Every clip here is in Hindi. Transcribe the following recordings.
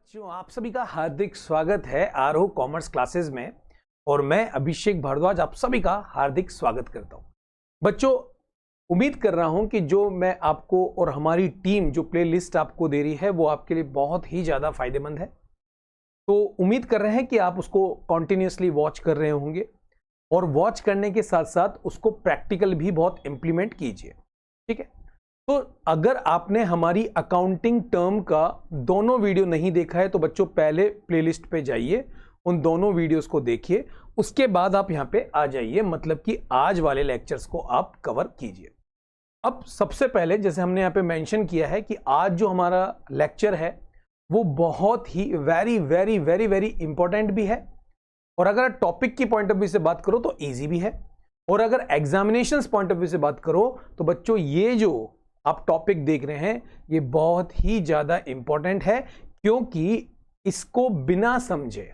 बच्चों, आप सभी का हार्दिक स्वागत है आरोह कॉमर्स क्लासेस में। और मैं अभिषेक भारद्वाज आप सभी का हार्दिक स्वागत करता हूं। बच्चों, उम्मीद कर रहा हूं कि जो मैं आपको और हमारी टीम जो प्लेलिस्ट आपको दे रही है वो आपके लिए बहुत ही ज़्यादा फायदेमंद है। तो उम्मीद कर रहे हैं कि आप उसको कॉन्टिन्यूसली वॉच कर रहे होंगे और वॉच करने के साथ साथ उसको प्रैक्टिकल भी बहुत इंप्लीमेंट कीजिए। ठीक है, तो अगर आपने हमारी अकाउंटिंग टर्म का दोनों वीडियो नहीं देखा है तो बच्चों पहले प्लेलिस्ट पे जाइए, उन दोनों वीडियोस को देखिए, उसके बाद आप यहां पे आ जाइए, मतलब कि आज वाले लेक्चर्स को आप कवर कीजिए। अब सबसे पहले जैसे हमने यहां पे मेंशन किया है कि आज जो हमारा लेक्चर है वो बहुत ही very very very very important भी है, और अगर टॉपिक की पॉइंट ऑफ व्यू से बात करो तो ईजी भी है, और अगर एग्जामिनेशन पॉइंट ऑफ व्यू से बात करो तो बच्चों ये जो आप टॉपिक देख रहे हैं ये बहुत ही ज्यादा इंपॉर्टेंट है, क्योंकि इसको बिना समझे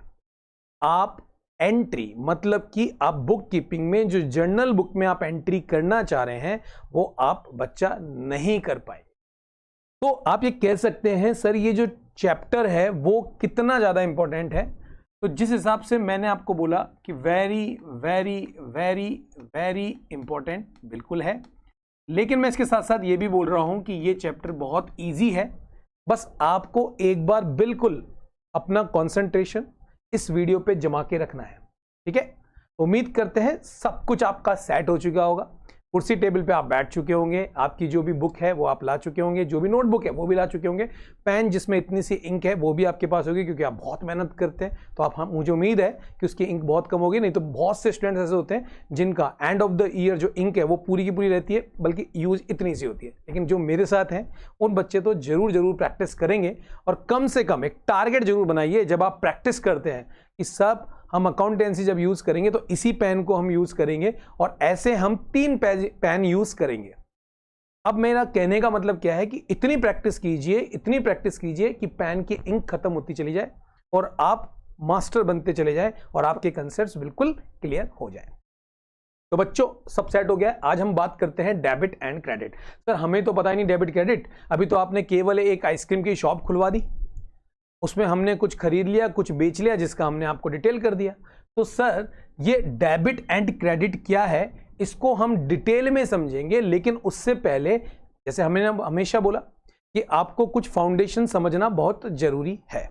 आप एंट्री, मतलब कि आप बुक कीपिंग में जो जर्नल बुक में आप एंट्री करना चाह रहे हैं वो आप बच्चा नहीं कर पाए। तो आप ये कह सकते हैं सर ये जो चैप्टर है वो कितना ज्यादा इंपॉर्टेंट है। तो जिस हिसाब से मैंने आपको बोला कि very very very very important बिल्कुल है, लेकिन मैं इसके साथ साथ ये भी बोल रहा हूं कि ये चैप्टर बहुत इजी है। बस आपको एक बार बिल्कुल अपना कंसंट्रेशन इस वीडियो पे जमा के रखना है। ठीक है, उम्मीद करते हैं सब कुछ आपका सेट हो चुका होगा, कुर्सी टेबल पे आप बैठ चुके होंगे, आपकी जो भी बुक है वो आप ला चुके होंगे, जो भी नोटबुक है वो भी ला चुके होंगे, पेन जिसमें इतनी सी इंक है वो भी आपके पास होगी, क्योंकि आप बहुत मेहनत करते हैं। तो आप मुझे उम्मीद है कि उसकी इंक बहुत कम होगी, नहीं तो बहुत से स्टूडेंट्स ऐसे होते हैं जिनका एंड ऑफ द ईयर जो इंक है वो पूरी की पूरी रहती है, बल्कि यूज इतनी सी होती है। लेकिन जो मेरे साथ हैं उन बच्चे तो जरूर प्रैक्टिस करेंगे, और कम से कम एक टारगेट जरूर बनाइए जब आप प्रैक्टिस करते हैं कि सब हम अकाउंटेंसी जब यूज करेंगे तो इसी पेन को हम यूज करेंगे, और ऐसे हम 3 पेन यूज करेंगे। अब मेरा कहने का मतलब क्या है कि इतनी प्रैक्टिस कीजिए कि पेन की इंक खत्म होती चली जाए और आप मास्टर बनते चले जाए और आपके कंसेप्ट्स बिल्कुल क्लियर हो जाए। तो बच्चों सब सेट हो गया। आज हम बात करते हैं डेबिट एंड क्रेडिट। सर हमें तो पता ही नहीं डेबिट क्रेडिट, अभी तो आपने केवल एक आइसक्रीम की शॉप खुलवा दी, उसमें हमने कुछ खरीद लिया कुछ बेच लिया, जिसका हमने आपको डिटेल कर दिया। तो सर ये डेबिट एंड क्रेडिट क्या है इसको हम डिटेल में समझेंगे, लेकिन उससे पहले जैसे हमने हमेशा बोला कि आपको कुछ फाउंडेशन समझना बहुत जरूरी है।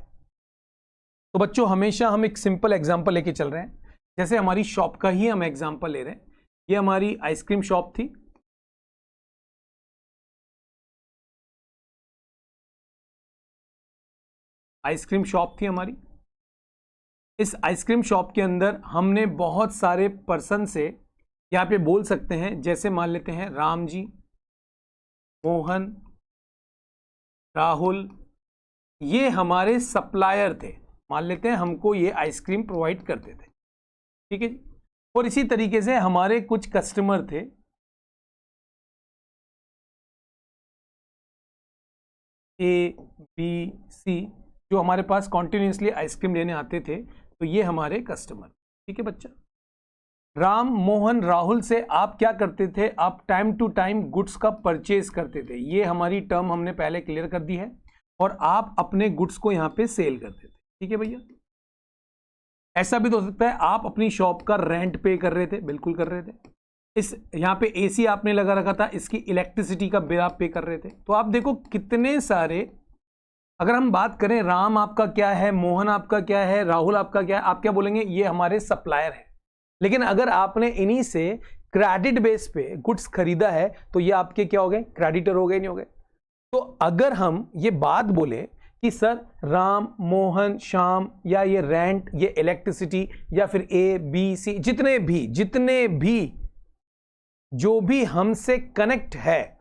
तो बच्चों हमेशा हम एक सिंपल एग्जांपल लेके चल रहे हैं, जैसे हमारी शॉप का ही हम एग्जांपल ले रहे हैं। ये हमारी आइसक्रीम शॉप थी, आइसक्रीम शॉप थी हमारी। इस आइसक्रीम शॉप के अंदर हमने बहुत सारे पर्सन से यहाँ पे बोल सकते हैं, जैसे मान लेते हैं राम जी, मोहन, राहुल, ये हमारे सप्लायर थे, मान लेते हैं हमको ये आइसक्रीम प्रोवाइड करते थे। ठीक है जी, और इसी तरीके से हमारे कुछ कस्टमर थे, ए बी सी, जो हमारे पास कॉन्टिन्यूसली आइसक्रीम लेने आते थे। तो ये हमारे कस्टमर। ठीक है बच्चा, राम, मोहन, राहुल से आप क्या करते थे, आप टाइम टू टाइम गुड्स का परचेज करते थे, ये हमारी टर्म हमने पहले क्लियर कर दी है, और आप अपने गुड्स को यहाँ पे सेल करते थे। ठीक है भैया, ऐसा भी तो हो सकता है आप अपनी शॉप का रेंट पे कर रहे थे, बिल्कुल कर रहे थे। इस यहाँ पे एसी आपने लगा रखा था, इसकी इलेक्ट्रिसिटी का बिल आप पे कर रहे थे। तो आप देखो कितने सारे, अगर हम बात करें राम आपका क्या है, मोहन आपका क्या है, राहुल आपका क्या है, आप क्या बोलेंगे, ये हमारे सप्लायर है। लेकिन अगर आपने इन्हीं से क्रेडिट बेस पे गुड्स खरीदा है तो ये आपके क्या हो गए, क्रेडिटर हो गए, नहीं हो गए। तो अगर हम ये बात बोले कि सर राम, मोहन, श्याम, या ये रेंट, ये इलेक्ट्रिसिटी, या फिर ए बी सी, जितने भी जो भी हमसे कनेक्ट है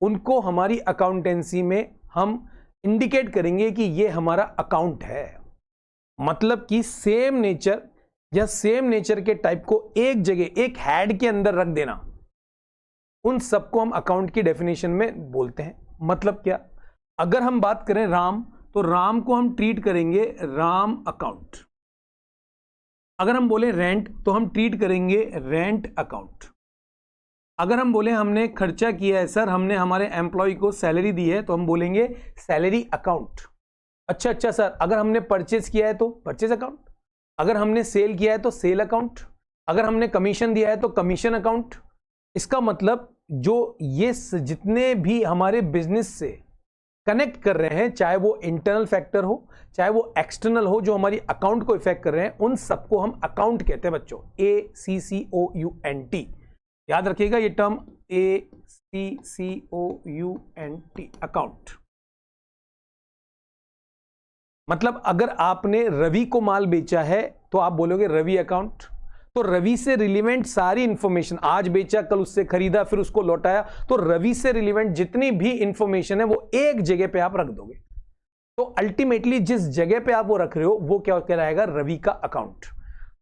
उनको हमारी अकाउंटेंसी में हम इंडिकेट करेंगे कि ये हमारा अकाउंट है। मतलब कि सेम नेचर या सेम नेचर के टाइप को एक जगह एक हेड के अंदर रख देना, उन सबको हम अकाउंट की डेफिनेशन में बोलते हैं। मतलब क्या, अगर हम बात करें राम, तो राम को हम ट्रीट करेंगे राम अकाउंट। अगर हम बोले रेंट तो हम ट्रीट करेंगे रेंट अकाउंट। अगर हम बोले हमने खर्चा किया है सर, हमने हमारे एम्प्लॉय को सैलरी दी है, तो हम बोलेंगे सैलरी अकाउंट। अच्छा सर, अगर हमने परचेज किया है तो परचेज अकाउंट, अगर हमने सेल किया है तो सेल अकाउंट, अगर हमने कमीशन दिया है तो कमीशन अकाउंट। इसका मतलब जो ये जितने भी हमारे बिजनेस से कनेक्ट कर रहे हैं, चाहे वो इंटरनल फैक्टर हो चाहे वो एक्सटर्नल हो, जो हमारी अकाउंट को इफेक्ट कर रहे हैं, उन सबको हम अकाउंट कहते हैं बच्चों। ACCOUNT, याद रखिएगा ये टर्म, ACCOUNT, अकाउंट। मतलब अगर आपने रवि को माल बेचा है तो आप बोलोगे रवि अकाउंट। तो रवि से रिलेवेंट सारी इंफॉर्मेशन, आज बेचा कल उससे खरीदा फिर उसको लौटाया, तो रवि से रिलेवेंट जितनी भी इंफॉर्मेशन है वो एक जगह पे आप रख दोगे। तो अल्टीमेटली जिस जगह पे आप वो रख रहे हो वो क्या कहलाएगा, रवि का अकाउंट।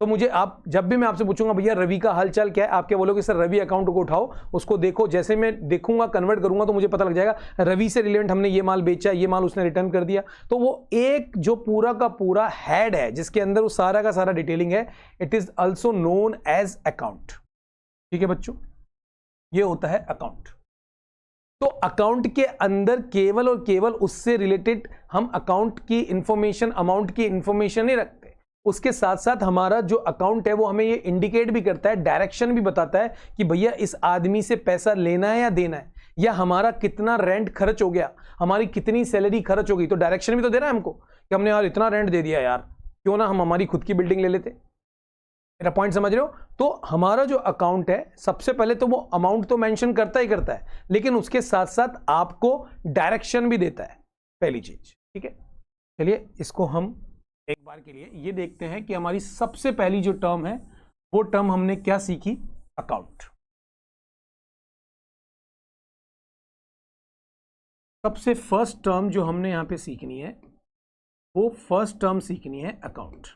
तो मुझे आप जब भी मैं आपसे पूछूंगा भैया रवि का हालचाल क्या है, आप क्या बोलोगे, सर रवि अकाउंट को उठाओ उसको देखो, जैसे मैं देखूंगा कन्वर्ट करूंगा तो मुझे पता लग जाएगा रवि से रिलेवेंट हमने ये माल बेचा, ये माल उसने रिटर्न कर दिया। तो वो एक जो पूरा का पूरा हेड है जिसके अंदर वो सारा का सारा डिटेलिंग है, it is also known as account. ठीक है बच्चों, ये होता है अकाउंट। तो अकाउंट के अंदर केवल और केवल उससे रिलेटेड हम अकाउंट की इंफॉर्मेशन, अमाउंट की इंफॉर्मेशन नहीं रखते, उसके साथ साथ हमारा जो अकाउंट है वो हमें ये इंडिकेट भी करता है, डायरेक्शन भी बताता है कि भैया इस आदमी से पैसा लेना है या देना है, या हमारा कितना रेंट खर्च हो गया, हमारी कितनी सैलरी खर्च हो गई। तो डायरेक्शन भी तो दे रहा है हमको कि हमने यार इतना रेंट दे दिया यार, क्यों ना हम हमारी खुद की बिल्डिंग ले लेते। मेरा पॉइंट समझ रहे हो? तो हमारा जो अकाउंट है सबसे पहले तो वो अमाउंट तो मेंशन करता ही करता है, लेकिन उसके साथ साथ आपको डायरेक्शन भी देता है, पहली चीज। ठीक है, चलिए इसको हम एक बार के लिए ये देखते हैं कि हमारी सबसे पहली जो टर्म है वो टर्म हमने क्या सीखी, अकाउंट। सबसे फर्स्ट टर्म जो हमने यहां पे सीखनी है वो फर्स्ट टर्म सीखनी है अकाउंट।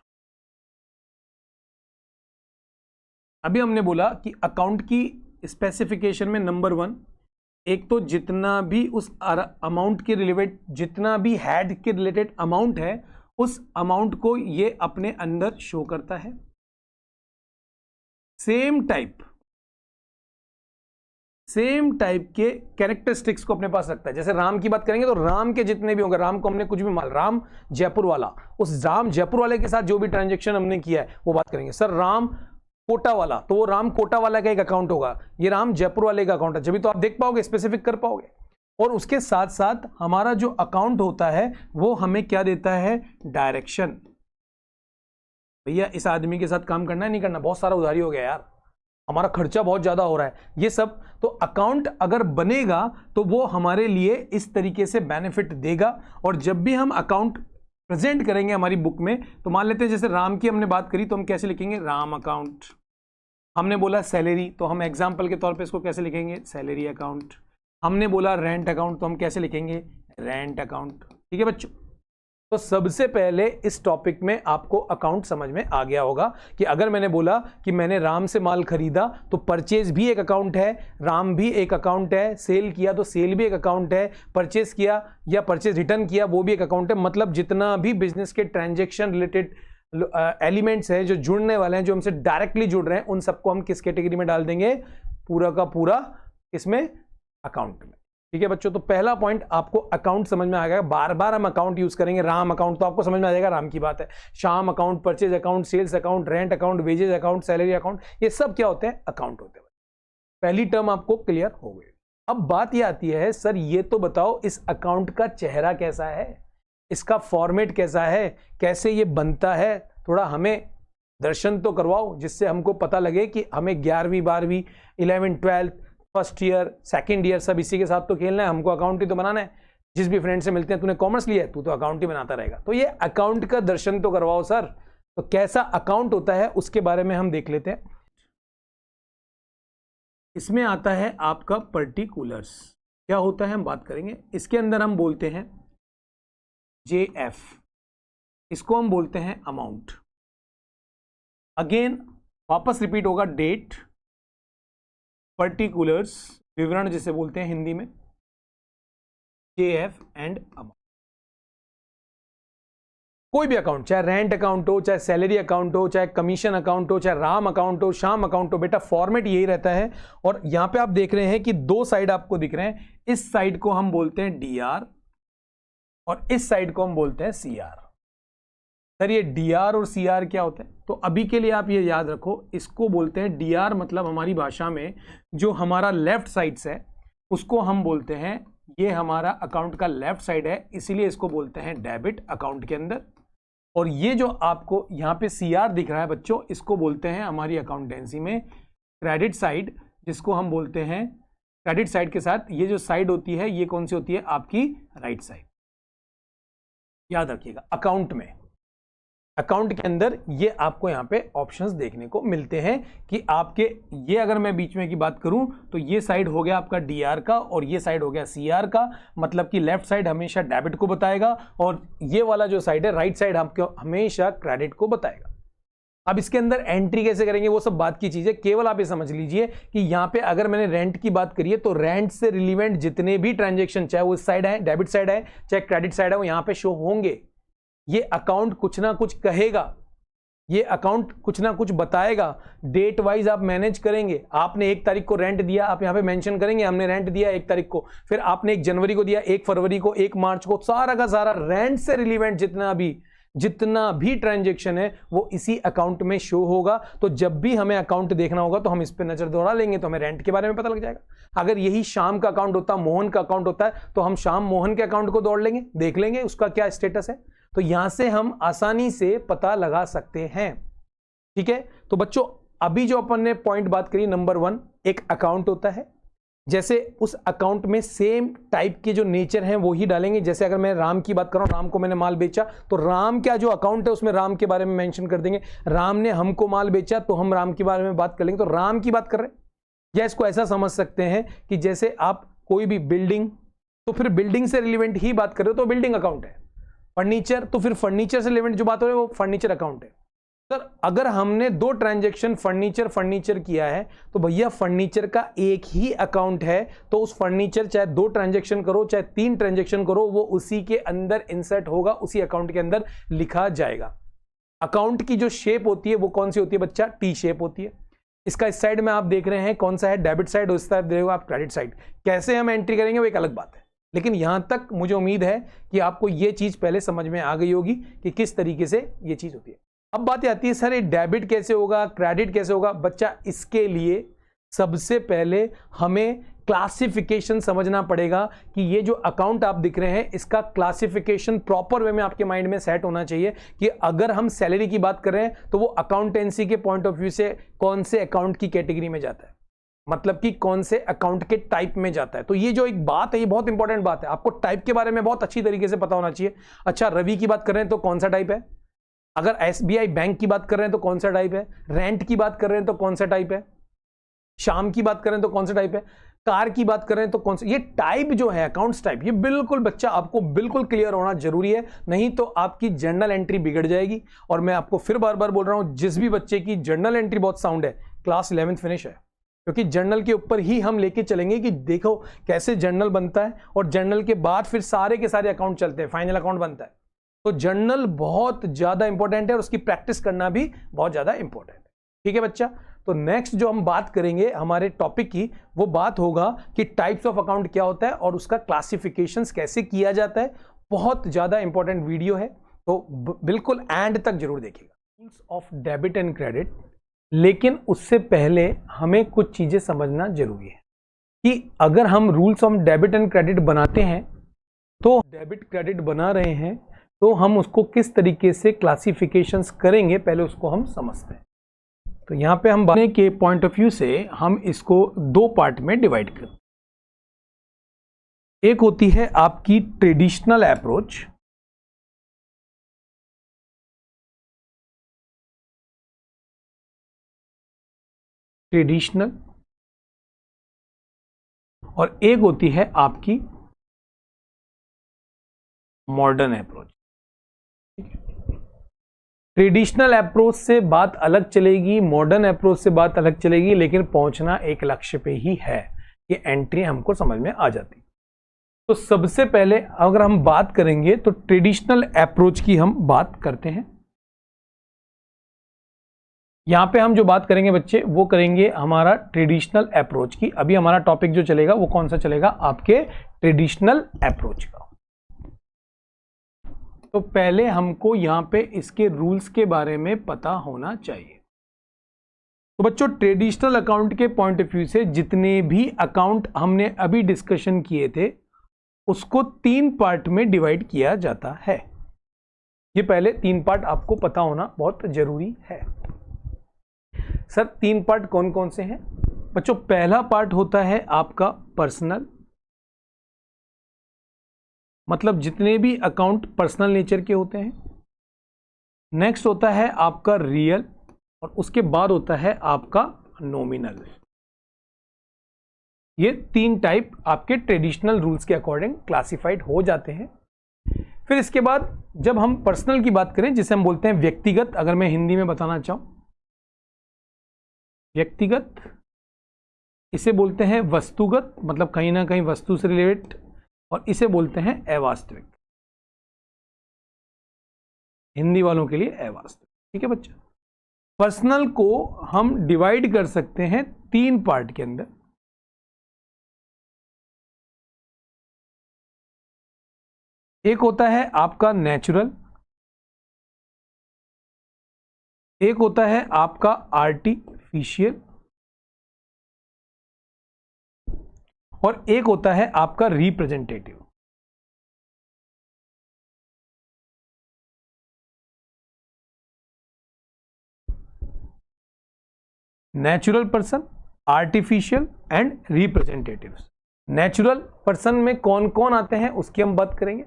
अभी हमने बोला कि अकाउंट की स्पेसिफिकेशन में नंबर 1, एक तो जितना भी उस अमाउंट के रिलेटेड, जितना भी हेड के रिलेटेड अमाउंट है उस अमाउंट को ये अपने अंदर शो करता है। सेम टाइप के कैरेक्टरिस्टिक्स को अपने पास रखता है। जैसे राम की बात करेंगे तो राम के जितने भी होंगे, राम को हमने कुछ भी माल, राम जयपुर वाला, उस राम जयपुर वाले के साथ जो भी ट्रांजेक्शन हमने किया है वो बात करेंगे। सर राम कोटा वाला, तो वो राम कोटा वाला का एक अकाउंट होगा, ये राम जयपुर वाले का अकाउंट है, जब भी तो आप देख पाओगे, स्पेसिफिक कर पाओगे। और उसके साथ साथ हमारा जो अकाउंट होता है वो हमें क्या देता है, डायरेक्शन। भैया इस आदमी के साथ काम करना है नहीं करना, बहुत सारा उधारी हो गया यार, हमारा खर्चा बहुत ज्यादा हो रहा है, ये सब। तो अकाउंट अगर बनेगा तो वो हमारे लिए इस तरीके से बेनिफिट देगा। और जब भी हम अकाउंट प्रेजेंट करेंगे हमारी बुक में, तो मान लेते हैं जैसे राम की हमने बात करी तो हम कैसे लिखेंगे, राम अकाउंट। हमने बोला सैलरी, तो हम एग्जाम्पल के तौर पे इसको कैसे लिखेंगे, सैलरी अकाउंट। हमने बोला रेंट अकाउंट, तो हम कैसे लिखेंगे, रेंट अकाउंट। ठीक है बच्चों, तो सबसे पहले इस टॉपिक में आपको अकाउंट समझ में आ गया होगा कि अगर मैंने बोला कि मैंने राम से माल खरीदा तो परचेज भी एक अकाउंट है, राम भी एक अकाउंट है, सेल किया तो सेल भी एक अकाउंट है, परचेज किया या परचेज रिटर्न किया वो भी एक अकाउंट है। मतलब जितना भी बिजनेस के ट्रांजेक्शन रिलेटेड एलिमेंट्स हैं जो जुड़ने वाले हैं, जो हमसे डायरेक्टली जुड़ रहे हैं, उन सबको हम किस कैटेगरी में डाल देंगे, पूरा का पूरा इसमें, अकाउंट में। ठीक है बच्चों, तो पहला पॉइंट आपको अकाउंट समझ में आ गया। बार बार हम अकाउंट यूज करेंगे, राम अकाउंट तो आपको समझ में आ जाएगा, राम की बात है। Shyam account, purchase account, sales account, rent account, wages account, salary account, ये सब क्या होते हैं, अकाउंट होते हैं। पहली टर्म आपको क्लियर हो गई। अब बात ये आती है, सर ये तो बताओ इस अकाउंट का चेहरा कैसा है, इसका फॉर्मेट कैसा है, कैसे ये बनता है, थोड़ा हमें दर्शन तो करवाओ जिससे हमको पता लगे कि हमें 11वीं 12वीं 11th 12th first year second year सब इसी के साथ तो खेलना है, हमको अकाउंट ही तो बनाना है। जिस भी फ्रेंड से मिलते हैं, तूने कॉमर्स लिया है, तू तो अकाउंट ही बनाता रहेगा, तो ये अकाउंट का दर्शन तो करवाओ सर। तो कैसा अकाउंट होता है उसके बारे में हम देख लेते हैं। इसमें आता है आपका पर्टिकुलर्स, क्या होता है हम बात करेंगे। इसके अंदर हम बोलते हैं JF, इसको हम बोलते हैं अमाउंट। अगेन वापस रिपीट होगा, डेट, पर्टिकुलर्स विवरण जिसे बोलते हैं हिंदी में, JF एंड अमाउंट। कोई भी अकाउंट, चाहे रेंट अकाउंट हो, चाहे सैलरी अकाउंट हो, चाहे कमीशन अकाउंट हो, चाहे राम अकाउंट हो, श्याम अकाउंट हो, बेटा फॉर्मेट यही रहता है। और यहां पे आप देख रहे हैं कि दो साइड आपको दिख रहे हैं, इस साइड को हम बोलते हैं DR और इस साइड को हम बोलते हैं CR। सर ये DR और CR क्या होता है? तो अभी के लिए आप ये याद रखो, इसको बोलते हैं DR, मतलब हमारी भाषा में जो हमारा लेफ्ट साइड है उसको हम बोलते हैं, ये हमारा अकाउंट का लेफ्ट साइड है, इसीलिए इसको बोलते हैं डेबिट अकाउंट के अंदर। और ये जो आपको यहाँ पे CR दिख रहा है बच्चों, इसको बोलते हैं हमारी अकाउंटेंसी में क्रेडिट साइड, जिसको हम बोलते हैं क्रेडिट साइड के साथ ये जो साइड होती है ये कौन सी होती है? आपकी राइट साइड। याद रखिएगा, अकाउंट में, अकाउंट के अंदर ये आपको यहाँ पे ऑप्शंस देखने को मिलते हैं कि आपके, ये अगर मैं बीच में की बात करूं तो ये साइड हो गया आपका DR का और ये साइड हो गया CR का, मतलब कि लेफ्ट साइड हमेशा डेबिट को बताएगा और ये वाला जो साइड है राइट साइड आपको हमेशा क्रेडिट को बताएगा। अब इसके अंदर एंट्री कैसे करेंगे वो सब बात की चीज है, केवल आप ये समझ लीजिए कि यहाँ पे अगर मैंने रेंट की बात करी है तो रेंट से रिलेवेंट जितने भी ट्रांजेक्शन, चाहे वो इस साइड है डेबिट साइड है चाहे क्रेडिट साइड है, वो यहाँ पे शो होंगे। ये अकाउंट कुछ ना कुछ कहेगा, ये अकाउंट कुछ ना कुछ बताएगा, डेट वाइज आप मैनेज करेंगे। आपने 1 तारीख को रेंट दिया, आप यहाँ पे मेंशन करेंगे हमने रेंट दिया 1 तारीख को, फिर आपने 1 जनवरी को दिया, 1 फरवरी को, 1 मार्च को, सारा का सारा रेंट से रिलेवेंट जितना भी ट्रांजेक्शन है वो इसी अकाउंट में शो होगा। तो जब भी हमें अकाउंट देखना होगा तो हम इस पे नजर दौड़ा लेंगे तो हमें रेंट के बारे में पता लग जाएगा। अगर यही शाम का अकाउंट होता, मोहन का अकाउंट होता है, तो हम शाम मोहन के अकाउंट को दौड़ लेंगे, देख लेंगे उसका क्या स्टेटस है। तो यहां से हम आसानी से पता लगा सकते हैं। ठीक है, तो बच्चों अभी जो अपन ने पॉइंट बात करी, नंबर 1 एक अकाउंट होता है, जैसे उस अकाउंट में सेम टाइप के जो नेचर हैं वो ही डालेंगे। जैसे अगर मैं राम की बात कर रहा हूं, राम को मैंने माल बेचा तो राम का जो अकाउंट है उसमें राम के बारे में मेंशन कर देंगे। राम ने हमको माल बेचा तो हम राम के बारे में बात कर लेंगे, तो राम की बात कर रहे हैं। या इसको ऐसा समझ सकते हैं कि जैसे आप कोई भी बिल्डिंग, तो फिर बिल्डिंग से रिलेवेंट ही बात कर रहे हो तो बिल्डिंग अकाउंट है। फर्नीचर, तो फिर फर्नीचर से रिलेवेंट जो बात हो रही है वो फर्नीचर अकाउंट है। सर अगर हमने 2 ट्रांजैक्शन फर्नीचर किया है तो भैया फर्नीचर का एक ही अकाउंट है, तो उस फर्नीचर चाहे 2 ट्रांजैक्शन करो चाहे 3 ट्रांजैक्शन करो, वो उसी के अंदर इंसर्ट होगा, उसी अकाउंट के अंदर लिखा जाएगा। अकाउंट की जो शेप होती है वो कौन सी होती है बच्चा? टी शेप होती है। इसका इस साइड में आप देख रहे हैं कौन सा है? डेबिट साइड, उस साइड देखो आप क्रेडिट साइड। कैसे हम एंट्री करेंगे वो एक अलग बात है, लेकिन यहां तक मुझे उम्मीद है कि आपको ये चीज पहले समझ में आ गई होगी कि किस तरीके से ये चीज होती है। अब बात आती है सर ये डेबिट कैसे होगा, क्रेडिट कैसे होगा? बच्चा इसके लिए सबसे पहले हमें क्लासिफिकेशन समझना पड़ेगा कि ये जो अकाउंट आप दिख रहे हैं इसका क्लासिफिकेशन प्रॉपर वे में आपके माइंड में सेट होना चाहिए कि अगर हम सैलरी की बात कर रहे हैं तो वो अकाउंटेंसी के पॉइंट ऑफ व्यू से कौन से अकाउंट की कैटेगरी में जाता है, मतलब कि कौन से अकाउंट के टाइप में जाता है। तो ये जो एक बात है ये बहुत इंपॉर्टेंट बात है, आपको टाइप के बारे में बहुत अच्छी तरीके से पता होना चाहिए। अच्छा रवि की बात कर रहे हैं तो कौन सा टाइप है, अगर SBI बैंक की बात कर रहे हैं तो कौन सा टाइप है, रेंट की बात कर रहे हैं तो कौन सा टाइप है, शाम की बात कर रहे हैं तो कौन सा टाइप है, कार की बात कर रहे हैं तो कौन सा। ये टाइप जो है अकाउंट्स टाइप, ये बिल्कुल बच्चा आपको बिल्कुल क्लियर होना जरूरी है, नहीं तो आपकी जर्नल एंट्री बिगड़ जाएगी। और मैं आपको फिर बार बार बोल रहा हूं, जिस भी बच्चे की जर्नल एंट्री बहुत साउंड है क्लास 11th फिनिश है, क्योंकि जर्नल के ऊपर ही हम लेके चलेंगे कि देखो कैसे जर्नल बनता है और जर्नल के बाद फिर सारे के सारे अकाउंट चलते हैं, फाइनल अकाउंट बनता है। तो जर्नल बहुत ज्यादा इंपॉर्टेंट है और उसकी प्रैक्टिस करना भी बहुत ज्यादा इंपॉर्टेंट है। ठीक है बच्चा, तो नेक्स्ट जो हम बात करेंगे हमारे टॉपिक की वो बात होगा कि टाइप्स ऑफ अकाउंट क्या होता है और उसका क्लासिफिकेशन कैसे किया जाता है। बहुत ज्यादा इंपॉर्टेंट वीडियो है, तो बिल्कुल एंड तक जरूर देखिएगा। Rules of debit and credit, लेकिन उससे पहले हमें कुछ चीजें समझना जरूरी है कि अगर हम rules of debit and credit बनाते हैं तो डेबिट क्रेडिट बना रहे हैं तो हम उसको किस तरीके से क्लासिफिकेशंस करेंगे पहले उसको हम समझते हैं। तो यहां पे हम बात के पॉइंट ऑफ व्यू से हम इसको 2 पार्ट में डिवाइड करते हैं। एक होती है आपकी ट्रेडिशनल अप्रोच, और एक होती है आपकी मॉडर्न अप्रोच। ट्रेडिशनल अप्रोच से बात अलग चलेगी, मॉडर्न अप्रोच से बात अलग चलेगी, लेकिन पहुंचना एक लक्ष्य पे ही है। ये एंट्री हमको समझ में आ जाती। तो सबसे पहले अगर हम बात करेंगे तो ट्रेडिशनल अप्रोच की हम बात करते हैं। यहां पे हम जो बात करेंगे बच्चे वो करेंगे हमारा ट्रेडिशनल अप्रोच की। अभी हमारा टॉपिक जो चलेगा वो कौन सा चलेगा? आपके ट्रेडिशनल अप्रोच का। तो पहले हमको यहाँ पे इसके रूल्स के बारे में पता होना चाहिए। तो बच्चों, ट्रेडिशनल अकाउंट के पॉइंट ऑफ व्यू से जितने भी अकाउंट हमने अभी डिस्कशन किए थे उसको 3 पार्ट में डिवाइड किया जाता है। ये पहले 3 पार्ट आपको पता होना बहुत जरूरी है। सर 3 पार्ट कौन कौन से हैं? बच्चों, पहला पार्ट होता है आपका पर्सनल, मतलब जितने भी अकाउंट पर्सनल नेचर के होते हैं। नेक्स्ट होता है आपका रियल, और उसके बाद होता है आपका नॉमिनल। ये 3 टाइप आपके ट्रेडिशनल रूल्स के अकॉर्डिंग क्लासिफाइड हो जाते हैं। फिर इसके बाद जब हम पर्सनल की बात करें, जिसे हम बोलते हैं व्यक्तिगत, अगर मैं हिंदी में बताना चाहूं, व्यक्तिगत, इसे बोलते हैं वस्तुगत, मतलब कहीं ना कहीं वस्तु से रिलेटेड, और इसे बोलते हैं अवास्तविक, हिंदी वालों के लिए अवास्तविक। ठीक है बच्चा। पर्सनल को हम डिवाइड कर सकते हैं 3 पार्ट के अंदर। एक होता है आपका नेचुरल, एक होता है आपका आर्टिफिशियल, और एक होता है आपका representative. Natural person, artificial and representatives. Natural person में कौन कौन आते हैं उसकी हम बात करेंगे।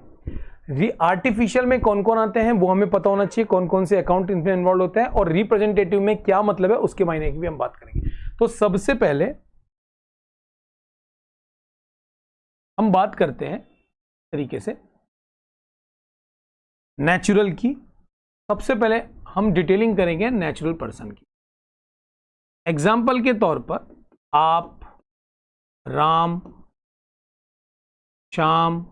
आर्टिफिशियल में कौन कौन आते हैं वो हमें पता होना चाहिए, कौन कौन से अकाउंट इनमें इन्वॉल्व होते हैं, और रिप्रेजेंटेटिव में क्या मतलब है उसके मायने की भी हम बात करेंगे। तो सबसे पहले हम बात करते हैं तरीके से नेचुरल की। सबसे पहले हम डिटेलिंग करेंगे नेचुरल पर्सन की। एग्जाम्पल के तौर पर आप, राम, श्याम,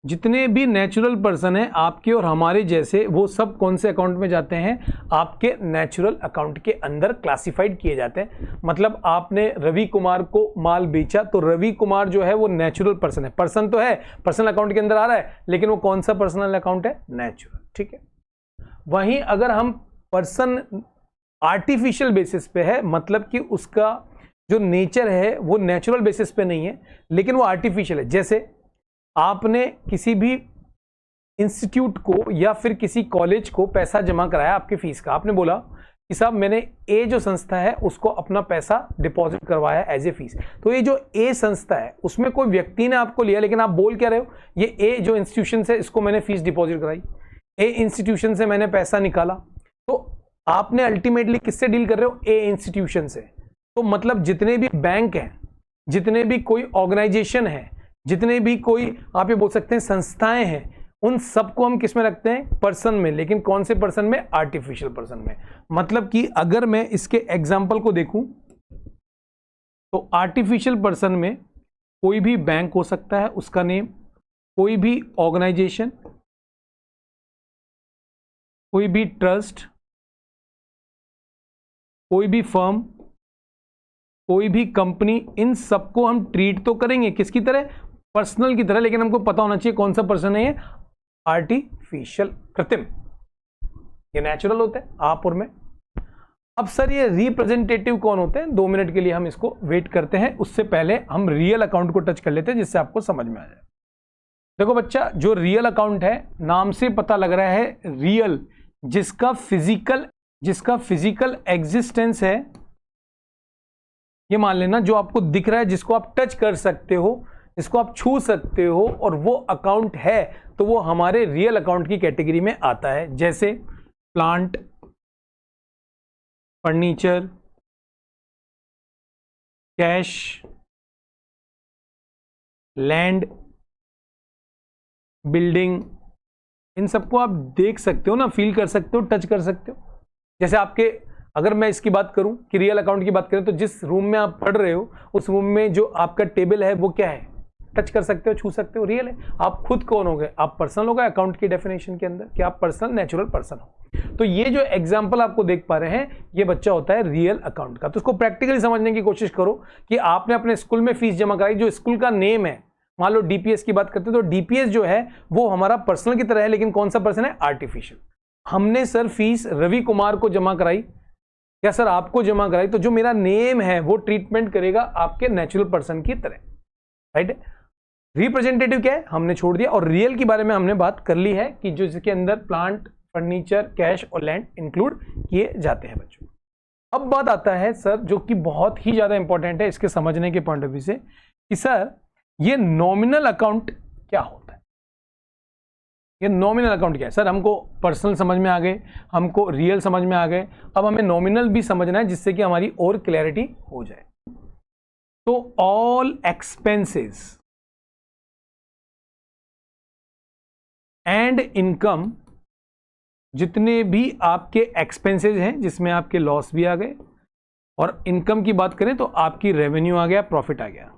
जितने भी नेचुरल पर्सन हैं आपके और हमारे जैसे, वो सब कौन से अकाउंट में जाते हैं? आपके नेचुरल अकाउंट के अंदर क्लासिफाइड किए जाते हैं। मतलब आपने रवि कुमार को माल बेचा, तो रवि कुमार जो है वो नेचुरल पर्सन है। पर्सन तो है, पर्सनल अकाउंट के अंदर आ रहा है, लेकिन वो कौन सा पर्सनल अकाउंट है? नेचुरल। ठीक है। वहीं अगर हम पर्सन आर्टिफिशियल बेसिस पे है, मतलब कि उसका जो नेचर है वो नेचुरल बेसिस पे नहीं है, लेकिन वो आर्टिफिशियल है। जैसे आपने किसी भी इंस्टीट्यूट को या फिर किसी कॉलेज को पैसा जमा कराया आपकी फीस का, आपने बोला कि साहब मैंने ए जो संस्था है उसको अपना पैसा डिपॉजिट करवाया एज ए फीस। तो ये जो ए संस्था है उसमें कोई व्यक्ति ने आपको लिया, लेकिन आप बोल क्या रहे हो? ये ए जो इंस्टीट्यूशन से इसको मैंने फीस डिपॉजिट कराई, ए इंस्टीट्यूशन से मैंने पैसा निकाला। तो आपने अल्टीमेटली किससे डील कर रहे हो? ए इंस्टीट्यूशन से। तो मतलब जितने भी बैंक हैं, जितने भी कोई ऑर्गेनाइजेशन है, जितने भी कोई आप ये बोल सकते हैं संस्थाएं हैं, उन सबको हम किस में रखते हैं? पर्सन में। लेकिन कौन से पर्सन में? आर्टिफिशियल पर्सन में। मतलब कि अगर मैं इसके एग्जाम्पल को देखूं तो आर्टिफिशियल पर्सन में कोई भी बैंक हो सकता है, उसका नेम, कोई भी ऑर्गेनाइजेशन, कोई भी ट्रस्ट, कोई भी फर्म, कोई भी कंपनी, इन सबको हम ट्रीट तो करेंगे किसकी तरह? पर्सनल की तरह। लेकिन हमको पता होना चाहिए कौन सा पर्सन है ये? आर्टिफिशियल, कृत्रिम। ये नेचुरल होता है आप और मैं। अब सर ये रिप्रेजेंटेटिव कौन होते हैं? 2 मिनट के लिए हम इसको वेट करते हैं, उससे पहले हम रियल अकाउंट को टच कर लेते हैं जिससे आपको समझ में आ जाए। देखो बच्चा, जो रियल अकाउंट है, नाम से पता लग रहा है रियल, जिसका फिजिकल एग्जिस्टेंस है, ये मान लेना जो आपको दिख रहा है, जिसको आप टच कर सकते हो, जिसको आप छू सकते हो, और वो अकाउंट है, तो वो हमारे रियल अकाउंट की कैटेगरी में आता है। जैसे plant, furniture, cash, land, building, इन सबको आप देख सकते हो ना, फील कर सकते हो, टच कर सकते हो। जैसे आपके, अगर मैं इसकी बात करूं कि रियल अकाउंट की बात करें, तो जिस रूम में आप पढ़ रहे हो उस रूम में जो आपका टेबल है वो क्या है? टच कर सकते हो, छू सकते हो, रियल है। आप खुद कौन हो गए? आप पर्सनल हो गए अकाउंट की डेफिनेशन के अंदर, कि आप पर्सनल नेचुरल पर्सन हो। तो ये जो एग्जांपल आपको देख पा रहे हैं, ये बच्चा होता है रियल अकाउंट का। तो उसको प्रैक्टिकली समझने की कोशिश करो कि आपने अपने स्कूल में फीस जमा कराई, जो स्कूल का नेम है मान लो डीपीएस की बात करते हैं तो डीपीएस जो है वो हमारा पर्सनल की तरह है, लेकिन कौन सा पर्सन है? आर्टिफिशियल। हमने सर फीस रवि कुमार को जमा कराई या सर आपको जमा कराई, तो जो मेरा नेम है वो ट्रीटमेंट करेगा आपके नेचुरल पर्सन की तरह, राइट। रिप्रेजेंटेटिव क्या है हमने छोड़ दिया, और रियल के बारे में हमने बात कर ली है कि जो इसके अंदर प्लांट, फर्नीचर, कैश और लैंड इंक्लूड किए जाते हैं बच्चों। अब बात आता है सर जो कि बहुत ही ज्यादा इंपॉर्टेंट है इसके समझने के पॉइंट ऑफ व्यू से, कि सर ये नॉमिनल अकाउंट क्या होता है? ये नॉमिनल अकाउंट क्या है? सर हमको पर्सनल समझ में आ गए, हमको रियल समझ में आ गए, अब हमें नॉमिनल भी समझना है जिससे कि हमारी और क्लैरिटी हो जाए। तो ऑल एक्सपेंसेस एंड इनकम, जितने भी आपके एक्सपेंसेस हैं जिसमें आपके लॉस भी आ गए, और इनकम की बात करें तो आपकी रेवेन्यू आ गया, प्रॉफिट आ गया,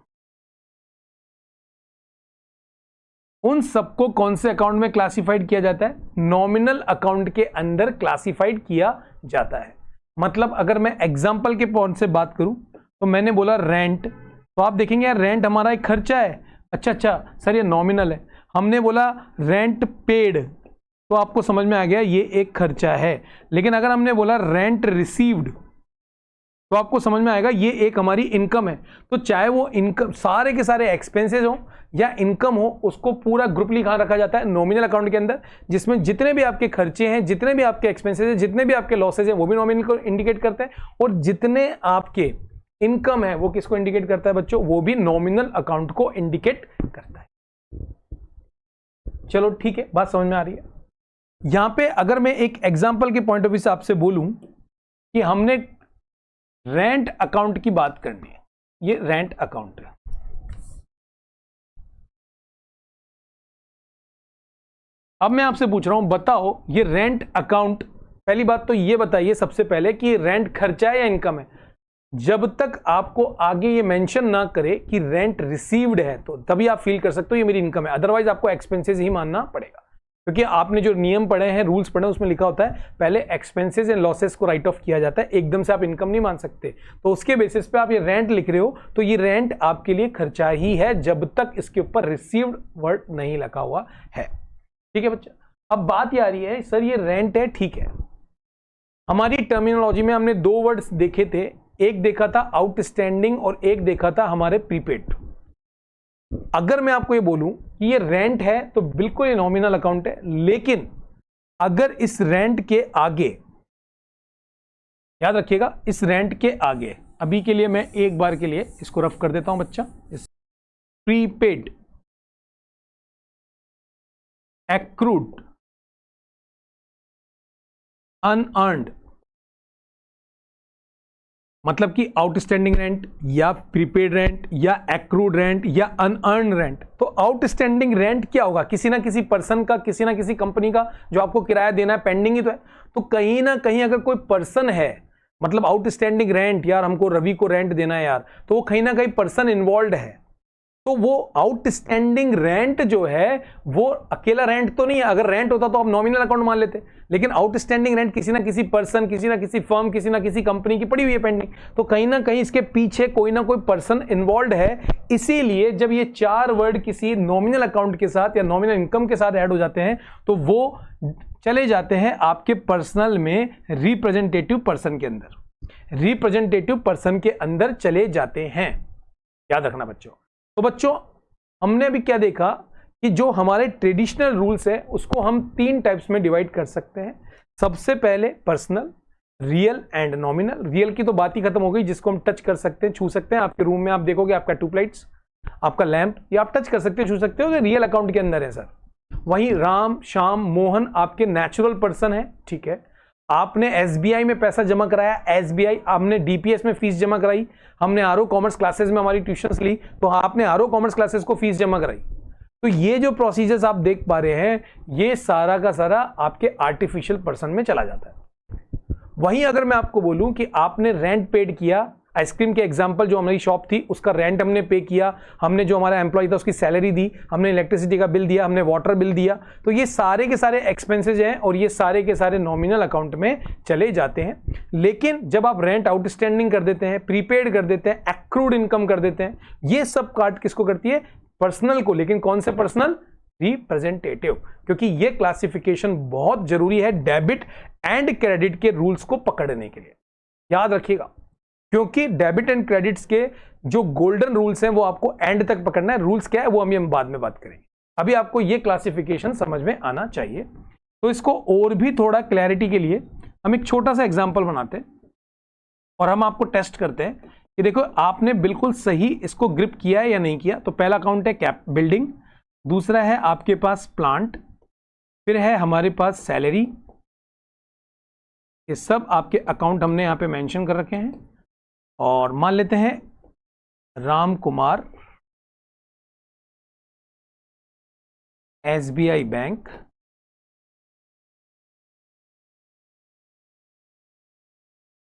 उन सबको कौन से अकाउंट में क्लासिफाइड किया जाता है? नॉमिनल अकाउंट के अंदर क्लासिफाइड किया जाता है। मतलब अगर मैं एग्जांपल के पॉइंट से बात करूं तो मैंने बोला रेंट, तो आप देखेंगे यार रेंट हमारा एक खर्चा है, अच्छा सर ये नॉमिनल है। हमने बोला रेंट पेड, तो आपको समझ में आ गया ये एक खर्चा है। लेकिन अगर हमने बोला रेंट रिसीव्ड, तो आपको समझ में आएगा ये एक हमारी इनकम है। तो चाहे वो इनकम सारे के सारे एक्सपेंसेस हो या इनकम हो, उसको पूरा ग्रुप लिखा रखा जाता है नॉमिनल अकाउंट के अंदर, जिसमें जितने भी आपके खर्चे हैं, जितने भी आपके एक्सपेंसेस हैं, जितने भी आपके लॉसेज हैं, वो भी नॉमिनल को इंडिकेट करते हैं, और जितने आपके इनकम है वो किसको इंडिकेट करता है बच्चों? वो भी नॉमिनल अकाउंट को इंडिकेट करता है। चलो ठीक है, बात समझ में आ रही है। यहां पे अगर मैं एक एग्जांपल के पॉइंट ऑफ व्यू से आपसे बोलूं कि हमने रेंट अकाउंट की बात करनी है, ये रेंट अकाउंट है। अब मैं आपसे पूछ रहा हूं, बताओ ये रेंट अकाउंट, पहली बात तो ये बताइए सबसे पहले कि रेंट खर्चा है या इनकम है। जब तक आपको आगे ये मेंशन ना करे कि रेंट रिसीव्ड है तो तभी आप फील कर सकते हो ये मेरी इनकम है, अदरवाइज आपको एक्सपेंसेस ही मानना पड़ेगा, क्योंकि आपने जो नियम पढ़े हैं, रूल्स पढ़े हैं, उसमें लिखा होता है पहले एक्सपेंसेस एंड लॉसेस को राइट ऑफ किया जाता है, एकदम से आप इनकम नहीं मान सकते। तो उसके बेसिस पे आप ये रेंट लिख रहे हो तो ये रेंट आपके लिए खर्चा ही है जब तक इसके ऊपर रिसीव्ड वर्ड नहीं लगा हुआ है। ठीक है बच्चा, अब बात ये आ रही है सर ये रेंट है, ठीक है, हमारी टर्मिनोलॉजी में हमने दो वर्ड्स देखे थे, एक देखा था आउटस्टैंडिंग और एक देखा था हमारे प्रीपेड। अगर मैं आपको ये बोलूं कि ये रेंट है तो बिल्कुल ये नॉमिनल अकाउंट है, लेकिन अगर इस रेंट के आगे, याद रखिएगा इस रेंट के आगे, अभी के लिए मैं एक बार के लिए इसको रफ कर देता हूं बच्चा, प्रीपेड, एक्रूड, अनअर्न्ड, मतलब कि आउटस्टैंडिंग रेंट या प्रीपेड रेंट या एक्रूड रेंट या अनअर्न्ड रेंट। तो आउटस्टैंडिंग रेंट क्या होगा? किसी ना किसी पर्सन का, किसी ना किसी कंपनी का जो आपको किराया देना है, पेंडिंग ही तो है। तो कहीं ना कहीं अगर कोई पर्सन है, मतलब आउटस्टैंडिंग रेंट, यार हमको रवि को रेंट देना है यार, तो वो कहीं ना कहीं पर्सन इन्वॉल्व है। तो वो आउटस्टैंडिंग रेंट जो है वो अकेला रेंट तो नहीं है, अगर रेंट होता तो आप नॉमिनल अकाउंट मान लेते, लेकिन आउटस्टैंडिंग रेंट किसी ना किसी पर्सन, किसी ना किसी फर्म, किसी ना किसी कंपनी की पड़ी हुई है पेंडिंग, तो कहीं ना कहीं इसके पीछे कोई ना कोई पर्सन इन्वॉल्व है। इसीलिए जब ये चार वर्ड किसी नॉमिनल अकाउंट के साथ या नॉमिनल इनकम के साथ ऐड हो जाते हैं तो वो चले जाते हैं आपके पर्सनल में रिप्रेजेंटेटिव पर्सन के अंदर, रिप्रेजेंटेटिव पर्सन के अंदर चले जाते हैं। याद रखना बच्चों। तो बच्चों हमने अभी क्या देखा कि जो हमारे ट्रेडिशनल रूल्स है उसको हम तीन टाइप्स में डिवाइड कर सकते हैं। सबसे पहले personal, real and nominal. Real की तो बात ही खत्म हो गई, जिसको हम टच कर सकते हैं, छू सकते हैं। आपके रूम में आप देखोगे आपका ट्यूबलाइट्स, आपका लैंप, ये आप टच कर सकते हो, छू सकते हो, रियल अकाउंट के अंदर है सर। वहीं राम, श्याम, मोहन आपके नेचुरल पर्सन है, ठीक है। आपने एसबीआई में पैसा जमा कराया, एसबीआई, आपने डीपीएस में फीस जमा कराई, हमने आरओ कॉमर्स क्लासेस में हमारी ट्यूशंस ली तो आपने आरओ कॉमर्स क्लासेस को फीस जमा कराई। तो ये जो प्रोसीजर्स आप देख पा रहे हैं ये सारा का सारा आपके आर्टिफिशियल पर्सन में चला जाता है। वहीं अगर मैं आपको बोलूं कि आपने रेंट पेड किया, आइसक्रीम के एग्जांपल जो हमारी शॉप थी उसका रेंट हमने पे किया, हमने जो हमारा एम्प्लॉय था उसकी सैलरी दी, हमने इलेक्ट्रिसिटी का बिल दिया, हमने वाटर बिल दिया, तो ये सारे के सारे एक्सपेंसेज हैं और ये सारे के सारे नॉमिनल अकाउंट में चले जाते हैं। लेकिन जब आप रेंट आउटस्टैंडिंग कर देते हैं, प्रीपेड कर देते हैं, एक्रूड इनकम कर देते हैं, ये सब काट किसको करती है? पर्सनल को, लेकिन कौन से पर्सनल? रिप्रेजेंटेटिव, क्योंकि ये क्लासिफिकेशन बहुत जरूरी है डेबिट एंड क्रेडिट के रूल्स को पकड़ने के लिए, याद रखिएगा, क्योंकि डेबिट एंड क्रेडिट्स के जो गोल्डन रूल्स हैं वो आपको एंड तक पकड़ना है। रूल्स क्या है वो हम बाद में बात करेंगे, अभी आपको ये क्लासिफिकेशन समझ में आना चाहिए। तो इसको और भी थोड़ा क्लैरिटी के लिए हम एक छोटा सा एग्जांपल बनाते हैं और हम आपको टेस्ट करते हैं कि देखो आपने बिल्कुल सही इसको ग्रिप किया है या नहीं किया। तो पहला अकाउंट है कैप बिल्डिंग, दूसरा है आपके पास प्लांट, फिर है हमारे पास सैलरी। ये सब आपके अकाउंट हमने यहां पे मेंशन कर रखे हैं। और मान लेते हैं Ram Kumar, SBI bank,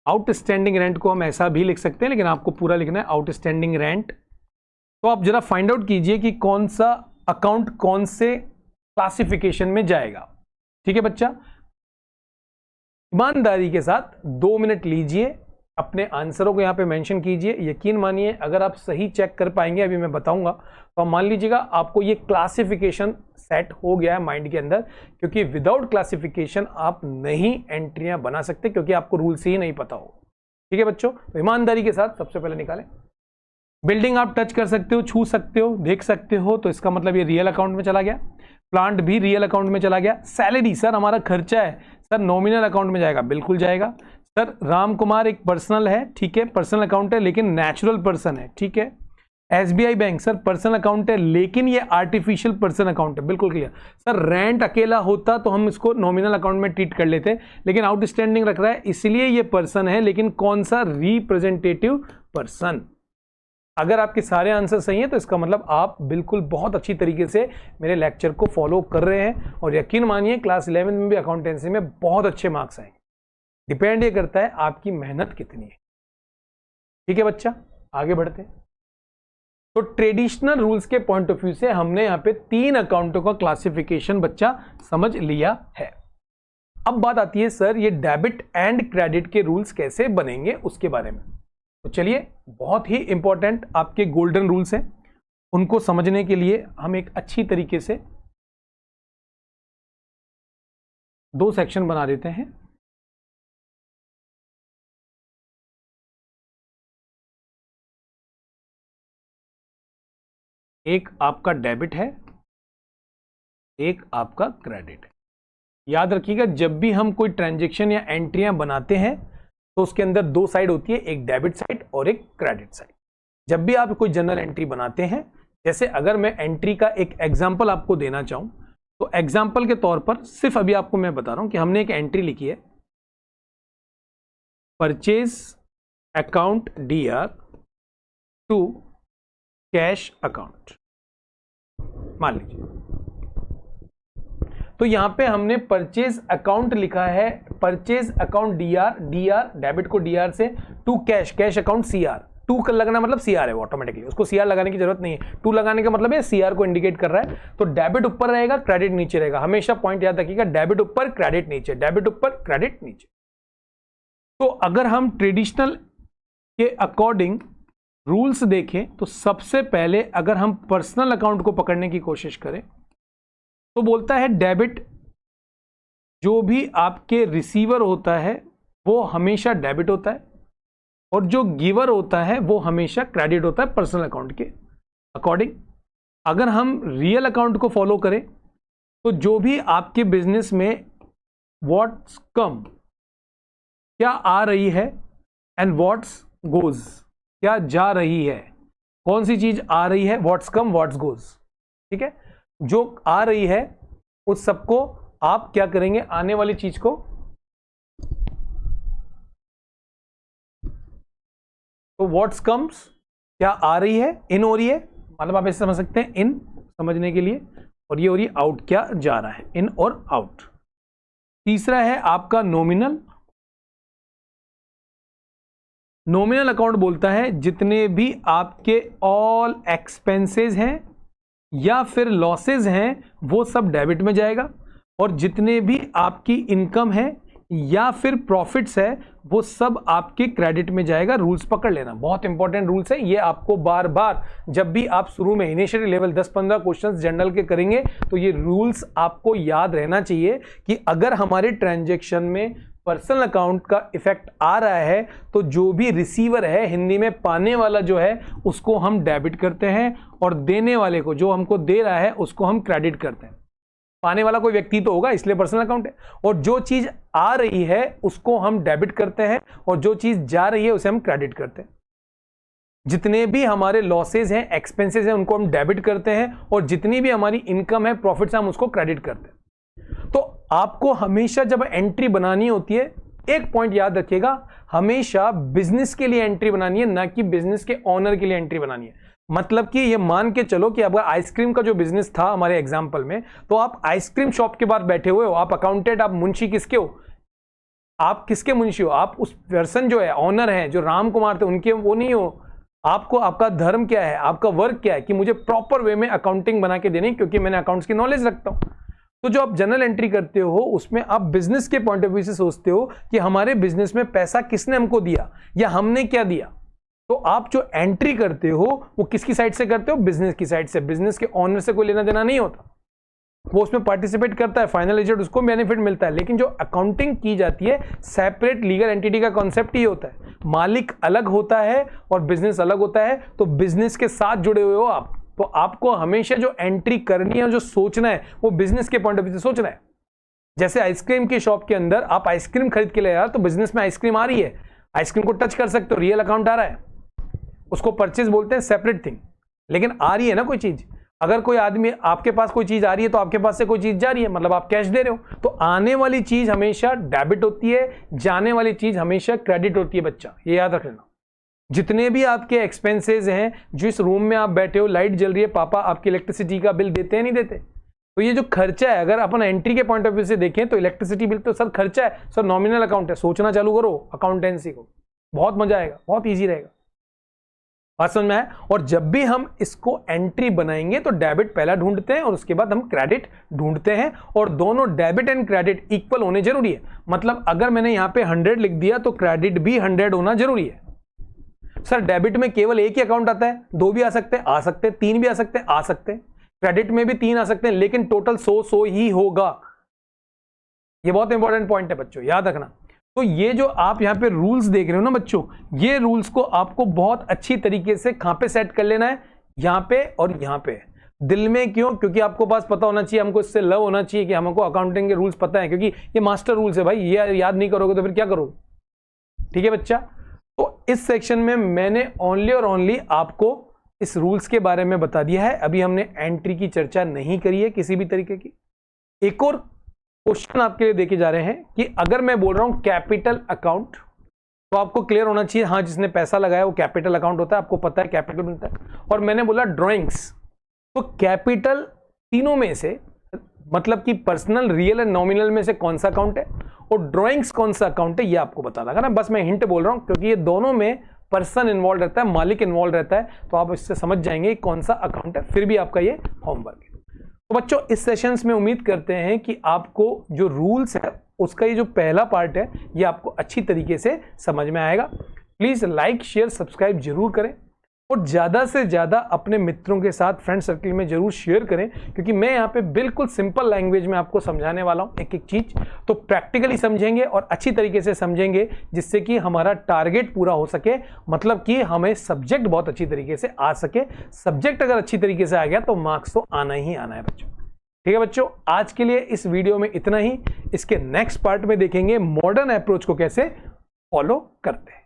outstanding rent को हम ऐसा भी लिख सकते हैं, लेकिन आपको पूरा लिखना है आउटस्टैंडिंग रेंट। तो आप जरा फाइंड आउट कीजिए कि कौन सा अकाउंट कौन से क्लासिफिकेशन में जाएगा। ठीक है बच्चा, ईमानदारी के साथ 2 मिनट लीजिए, अपने आंसरों को यहां पे मेंशन कीजिए। यकीन मानिए अगर आप सही चेक कर पाएंगे, अभी मैं बताऊंगा, तो मान लीजिएगा आपको ये क्लासिफिकेशन सेट हो गया है माइंड के अंदर, क्योंकि विदाउट क्लासिफिकेशन आप नहीं एंट्रियां बना सकते, क्योंकि आपको रूल से ही नहीं पता हो। ठीक है बच्चों, तो ईमानदारी के साथ सबसे पहले निकालें। बिल्डिंग आप टच कर सकते हो, छू सकते हो, देख सकते हो, तो इसका मतलब ये रियल अकाउंट में चला गया। प्लांट भी रियल अकाउंट में चला गया। सैलरी सर हमारा खर्चा है, सर नॉमिनल अकाउंट में जाएगा, बिल्कुल जाएगा। सर राम कुमार एक पर्सनल है, ठीक है, पर्सनल अकाउंट है लेकिन नेचुरल पर्सन है, ठीक है। SBI bank sir personal account है लेकिन ये आर्टिफिशियल पर्सन अकाउंट है, बिल्कुल क्लियर। सर रेंट अकेला होता तो हम इसको नॉमिनल अकाउंट में ट्रीट कर लेते, लेकिन आउटस्टैंडिंग रख रहा है इसलिए ये पर्सन है, लेकिन कौन सा? Representative person. अगर आपके सारे आंसर सही हैं तो इसका मतलब आप बिल्कुल बहुत अच्छी तरीके से मेरे लेक्चर को फॉलो कर रहे हैं, और यकीन मानिए क्लास 11 में भी अकाउंटेंसी में बहुत अच्छे मार्क्स आएंगे। डिपेंड ये करता है आपकी मेहनत कितनी है। ठीक है बच्चा, आगे बढ़ते हैं। तो ट्रेडिशनल रूल्स के पॉइंट ऑफ व्यू से हमने यहां पे 3 अकाउंटों का क्लासिफिकेशन बच्चा समझ लिया है। अब बात आती है सर ये डेबिट एंड क्रेडिट के रूल्स कैसे बनेंगे उसके बारे में। तो चलिए, बहुत ही इंपॉर्टेंट आपके गोल्डन रूल्स हैं, उनको समझने के लिए हम एक अच्छी तरीके से 2 सेक्शन बना देते हैं। एक आपका डेबिट है, एक आपका क्रेडिट है। याद रखिएगा जब भी हम कोई ट्रांजैक्शन या एंट्रियां बनाते हैं तो उसके अंदर 2 साइड होती है, एक डेबिट साइड और एक क्रेडिट साइड। जब भी आप कोई जनरल एंट्री बनाते हैं, जैसे अगर मैं एंट्री का एक एग्जांपल आपको देना चाहूं, तो एग्जांपल के तौर पर सिर्फ अभी आपको मैं बता रहा हूं कि हमने एक एंट्री लिखी है, purchase account DR to cash account, मान लीजिए। तो यहां पे हमने परचेज अकाउंट लिखा है, परचेज अकाउंट DR डेबिट को DR से, to cash account CR। To का लगना मतलब CR है ऑटोमेटिकली, उसको CR लगाने की जरूरत नहीं है। टू लगाने का मतलब है CR को इंडिकेट कर रहा है। तो डेबिट ऊपर रहेगा, क्रेडिट नीचे रहेगा। हमेशा पॉइंट याद रखिएगा, डेबिट ऊपर क्रेडिट नीचे, डेबिट ऊपर क्रेडिट नीचे। तो अगर हम ट्रेडिशनल के अकॉर्डिंग रूल्स देखें तो सबसे पहले अगर हम पर्सनल अकाउंट को पकड़ने की कोशिश करें तो बोलता है डेबिट, जो भी आपके रिसीवर होता है वो हमेशा डेबिट होता है, और जो गिवर होता है वो हमेशा क्रेडिट होता है पर्सनल अकाउंट के अकॉर्डिंग। अगर हम रियल अकाउंट को फॉलो करें तो जो भी आपके बिजनेस में व्हाट्स कम, क्या आ रही है, एंड व्हाट्स गोज, क्या जा रही है, कौन सी चीज आ रही है, व्हाट्स कम व्हाट्स गोज। ठीक है, जो आ रही है उस सबको आप क्या करेंगे, आने वाली चीज को, तो व्हाट्स कम्स क्या आ रही है, इन हो रही है, मतलब आप ऐसे समझ सकते हैं इन समझने के लिए, और ये हो रही है आउट, क्या जा रहा है, इन और आउट। तीसरा है आपका नॉमिनल। नॉमिनल अकाउंट बोलता है जितने भी आपके ऑल एक्सपेंसेस हैं या फिर लॉसेज हैं वो सब डेबिट में जाएगा, और जितने भी आपकी इनकम है या फिर प्रॉफिट्स है वो सब आपके क्रेडिट में जाएगा। रूल्स पकड़ लेना, बहुत इंपॉर्टेंट रूल्स है ये। आपको बार बार जब भी आप शुरू में इनिशियली लेवल 10-15 क्वेश्चंस जनरल के करेंगे तो ये रूल्स आपको याद रहना चाहिए कि अगर हमारे ट्रांजैक्शन में पर्सनल अकाउंट का इफेक्ट आ रहा है तो जो भी रिसीवर है, हिंदी में पाने वाला जो है, उसको हम डेबिट करते हैं और देने वाले को, जो हमको दे रहा है, उसको हम क्रेडिट करते हैं। पाने वाला कोई व्यक्ति तो होगा, इसलिए पर्सनल अकाउंट है। और जो चीज आ रही है उसको हम डेबिट करते हैं और जो चीज जा रही है उसे हम क्रेडिट करते हैं। जितने भी हमारे लॉसेज हैं, एक्सपेंसेस हैं, उनको हम डेबिट करते हैं और जितनी भी हमारी इनकम है, प्रॉफिट्स, हम उसको क्रेडिट करते हैं। तो आपको हमेशा जब एंट्री बनानी होती है, एक पॉइंट याद रखिएगा, हमेशा बिजनेस के लिए एंट्री बनानी है, ना कि बिजनेस के ओनर के लिए एंट्री बनानी है। मतलब कि ये मान के चलो कि अगर आइसक्रीम का जो बिजनेस था हमारे एग्जांपल में, तो आप आइसक्रीम शॉप के बाहर बैठे हुए हो, आप अकाउंटेंट, आप मुंशी किसके हो? आप किसके मुंशी हो? आप उस पर्सन जो है, ऑनर है, जो राम कुमार थे, उनके वो नहीं हो। आपको, आपका धर्म क्या है, आपका वर्क क्या है कि मुझे प्रॉपर वे में अकाउंटिंग बना के देनी, क्योंकि मैंने अकाउंट्स की नॉलेज रखता हूं। तो जो आप जनरल एंट्री करते हो उसमें आप बिजनेस के पॉइंट ऑफ व्यू से सोचते हो कि हमारे बिजनेस में पैसा किसने हमको दिया या हमने क्या दिया। तो आप जो एंट्री करते हो वो किसकी साइड से करते हो? बिजनेस की साइड से। बिजनेस के ऑनर से कोई लेना देना नहीं होता, वो उसमें पार्टिसिपेट करता है, फाइनल रिजल्ट उसको बेनिफिट मिलता है। लेकिन जो अकाउंटिंग की जाती है, सेपरेट लीगल एंटिटी का कॉन्सेप्ट ही होता है। मालिक अलग होता है और बिजनेस अलग होता है। तो बिजनेस के साथ जुड़े हुए हो आप, तो आपको हमेशा जो एंट्री करनी है, जो सोचना है, वो बिजनेस के पॉइंट ऑफ व्यू से सोचना है। जैसे आइसक्रीम की शॉप के अंदर आप आइसक्रीम खरीद के ले आ, तो बिजनेस में आइसक्रीम आ रही है, आइसक्रीम को टच कर सकते हो, रियल अकाउंट आ रहा है, उसको परचेज बोलते हैं, सेपरेट थिंग। लेकिन आ रही है ना कोई चीज। अगर कोई आदमी, आपके पास कोई चीज आ रही है तो आपके पास से कोई चीज जा रही है, मतलब आप कैश दे रहे हो। तो आने वाली चीज हमेशा डेबिट होती है, जाने वाली चीज हमेशा क्रेडिट होती है बच्चा, ये याद रख लेना। जितने भी आपके एक्सपेंसेस हैं, जिस रूम में आप बैठे हो, लाइट जल रही है, पापा आपकी इलेक्ट्रिसिटी का बिल देते हैं नहीं देते? तो ये जो खर्चा है, अगर अपन एंट्री के पॉइंट ऑफ व्यू से देखें तो इलेक्ट्रिसिटी बिल तो सर खर्चा है, सर नॉमिनल अकाउंट है। सोचना चालू करो अकाउंटेंसी को, बहुत मजा आएगा, बहुत ईजी रहेगा। बात समझ में आया? और जब भी हम इसको एंट्री बनाएंगे तो डेबिट पहला ढूंढते हैं और उसके बाद हम क्रेडिट ढूंढते हैं, और दोनों डेबिट एंड क्रेडिट इक्वल होने जरूरी है। मतलब अगर मैंने यहां पे 100 लिख दिया तो क्रेडिट भी 100 होना जरूरी है। सर डेबिट में केवल एक ही अकाउंट आता है, 2 भी आ सकते हैं, आ सकते हैं, 3 भी आ सकते हैं, आ सकते हैं, क्रेडिट में भी 3 आ सकते हैं, लेकिन टोटल 100 ही होगा। ये बहुत इंपॉर्टेंट पॉइंट है बच्चों, याद रखना। तो ये जो आप यहां पे रूल्स देख रहे हो ना बच्चों, ये रूल्स को आपको बहुत अच्छी तरीके से कहां पे सेट कर लेना है, यहां पे और यहां पे। दिल में क्यों? क्योंकि आपको पास पता होना चाहिए, हमको इससे लव होना चाहिए कि हमको अकाउंटिंग के रूल्स पता है, क्योंकि ये मास्टर रूल्स है भाई, ये याद नहीं करोगे तो फिर क्या करोगे? ठीक है बच्चा। तो इस सेक्शन में मैंने ओनली और ओनली आपको इस रूल्स के बारे में बता दिया है। अभी हमने एंट्री की चर्चा नहीं करी है किसी भी तरीके की। एक और क्वेश्चन आपके लिए देखे जा रहे हैं कि अगर मैं बोल रहा हूं कैपिटल अकाउंट, तो आपको क्लियर होना चाहिए, हाँ जिसने पैसा लगाया वो कैपिटल अकाउंट होता है, आपको पता है कैपिटल मिलता है। और मैंने बोला ड्राइंग्स, तो कैपिटल तीनों में से, मतलब कि पर्सनल, रियल एंड नॉमिनल में से कौन सा अकाउंट है और ड्राइंग्स कौन सा अकाउंट है, ये आपको बता देगा ना। बस मैं हिंट बोल रहा हूं क्योंकि ये दोनों में पर्सन इन्वॉल्व रहता है, मालिक इन्वॉल्व रहता है, तो आप इससे समझ जाएंगे कौन सा अकाउंट है। फिर भी आपका ये होमवर्क है। तो बच्चों इस सेशंस में उम्मीद करते हैं कि आपको जो रूल्स है उसका ये जो पहला पार्ट है ये आपको अच्छी तरीके से समझ में आएगा। प्लीज लाइक, शेयर, सब्सक्राइब जरूर करें और ज्यादा से ज्यादा अपने मित्रों के साथ फ्रेंड सर्कल में जरूर शेयर करें, क्योंकि मैं यहाँ पे बिल्कुल सिंपल लैंग्वेज में आपको समझाने वाला हूँ एक एक चीज। तो प्रैक्टिकली समझेंगे और अच्छी तरीके से समझेंगे, जिससे कि हमारा टारगेट पूरा हो सके, मतलब कि हमें सब्जेक्ट बहुत अच्छी तरीके से आ सके। सब्जेक्ट अगर अच्छी तरीके से आ गया तो मार्क्स तो आना ही आना है बच्चों। ठीक है बच्चों, आज के लिए इस वीडियो में इतना ही। इसके नेक्स्ट पार्ट में देखेंगे मॉडर्न अप्रोच को कैसे फॉलो करते हैं।